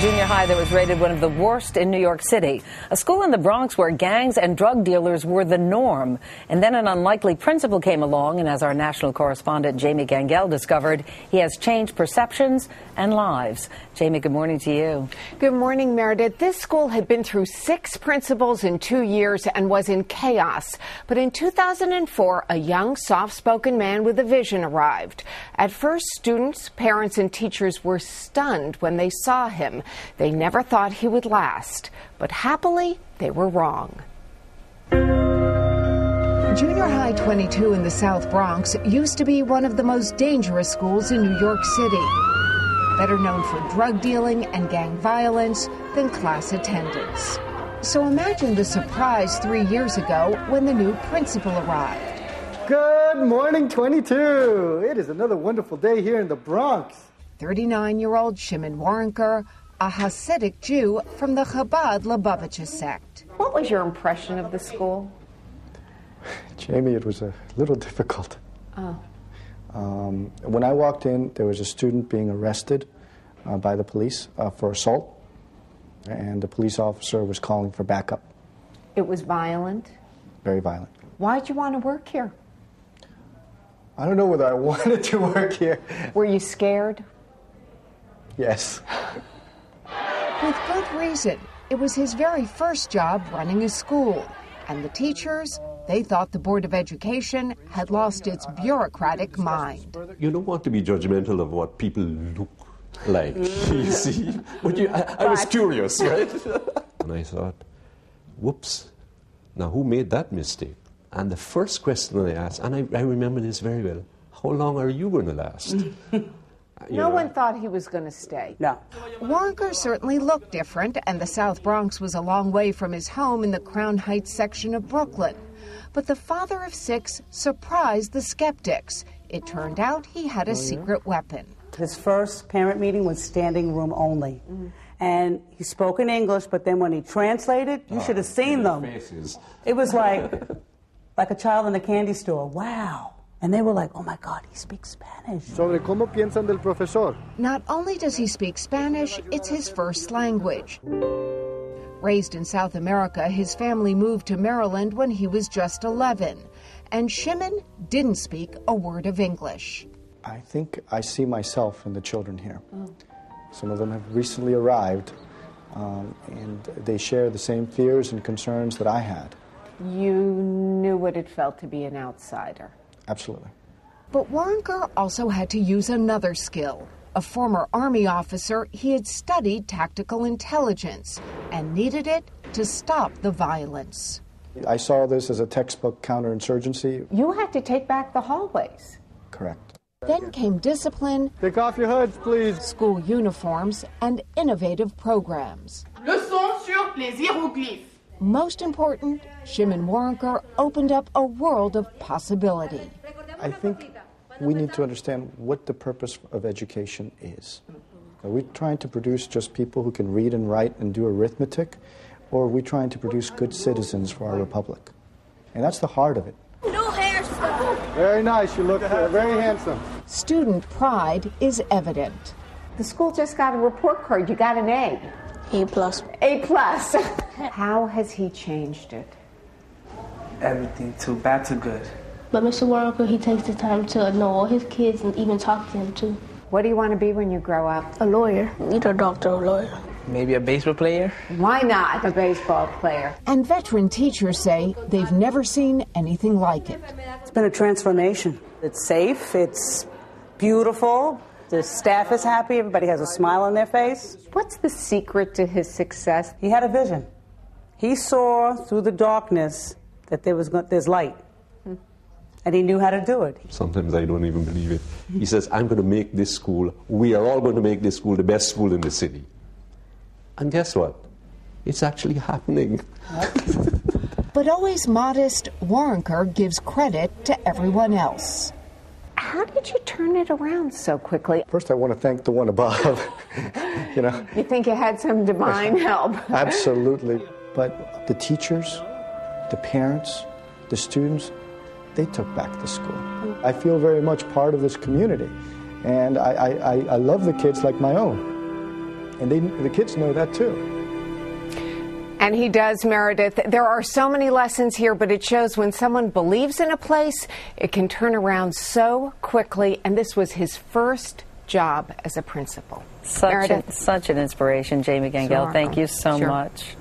junior high that was rated one of the worst in New York City. A school in the Bronx where gangs and drug dealers were the norm. And then an unlikely principal came along, and as our national correspondent Jamie Gangel discovered, he has changed perceptions and lives. Jamie, good morning to you. Good morning, Meredith. This school had been through 6 principals in 2 years and was in chaos. But in 2004, a young, soft-spoken man with a vision arrived. At first, students, parents, and teachers were stunned when they saw him. They never thought he would last. But happily, they were wrong. Junior High 22 in the South Bronx used to be one of the most dangerous schools in New York City. Better known for drug dealing and gang violence than class attendance. So imagine the surprise 3 years ago when the new principal arrived. Good morning, 22. It is another wonderful day here in the Bronx. 39-year-old Shimon Waronker, a Hasidic Jew from the Chabad Lubavitcher sect. What was your impression of the school? Jamie, it was a little difficult. Oh. When I walked in, there was a student being arrested by the police for assault, and the police officer was calling for backup. It was violent? Very violent. Why'd you want to work here? I don't know whether I wanted to work here. Were you scared? Yes. With good reason. It was his very first job running a school. And the teachers, they thought the Board of Education had lost its bureaucratic mind. You don't want to be judgmental of what people look like, you see. But I was curious, right? And I thought, whoops, now who made that mistake? And the first question I asked, and I remember this very well, how long are you going to last? No one thought he was going to stay. No. Waronker certainly looked different, and the South Bronx was a long way from his home in the Crown Heights section of Brooklyn. But the father of 6 surprised the skeptics. It turned out he had a secret weapon. His first parent meeting was standing room only. And he spoke in English, but then when he translated, you should have seen them. Faces. It was like a child in a candy store. Wow. And they were like, oh my God, he speaks Spanish. Sobre cómo piensan del profesor. Not only does he speak Spanish, it's his first language. Raised in South America, his family moved to Maryland when he was just 11. And Shimon didn't speak a word of English. I think I see myself in the children here. Some of them have recently arrived, and they share the same fears and concerns that I had. You knew what it felt to be an outsider. Absolutely. But Waronker also had to use another skill. A former Army officer, he had studied tactical intelligence and needed it to stop the violence. I saw this as a textbook counterinsurgency. You had to take back the hallways. Correct. Then came discipline, Take off your hoods, please. school uniforms, and innovative programs. Leçon sur les hiéroglyphes. Most important, Shimon Waronker opened up a world of possibility. I think we need to understand what the purpose of education is. Are we trying to produce just people who can read and write and do arithmetic, or are we trying to produce good citizens for our republic? And that's the heart of it. New hairstyle. Very nice. You look very handsome. Student pride is evident. The school just got a report card. You got an A. A+. A+. How has he changed it? Everything, too bad to good. But Mr. Waronker, he takes the time to know all his kids and even talk to them too. What do you want to be when you grow up? A lawyer, either a doctor or a lawyer. Maybe a baseball player? Why not a baseball player? And veteran teachers say they've never seen anything like it. It's been a transformation. It's safe, it's beautiful, the staff is happy, everybody has a smile on their face. What's the secret to his success? He had a vision. He saw through the darkness that there's light. And he knew how to do it. Sometimes I don't even believe it. He says, I'm going to make this school, we are all going to make this school the best school in the city. And guess what? It's actually happening. But always modest, Waronker gives credit to everyone else. How did you turn it around so quickly? First, I want to thank the one above. You think you had some divine help? Absolutely. But the teachers, the parents, the students, they took back the school. I feel very much part of this community, and I love the kids like my own. And the kids know that too. And he does, Meredith. There are so many lessons here, but it shows when someone believes in a place, it can turn around so quickly. And this was his first job as a principal. Such an inspiration, Jamie Gangel. Sure. Thank you so much.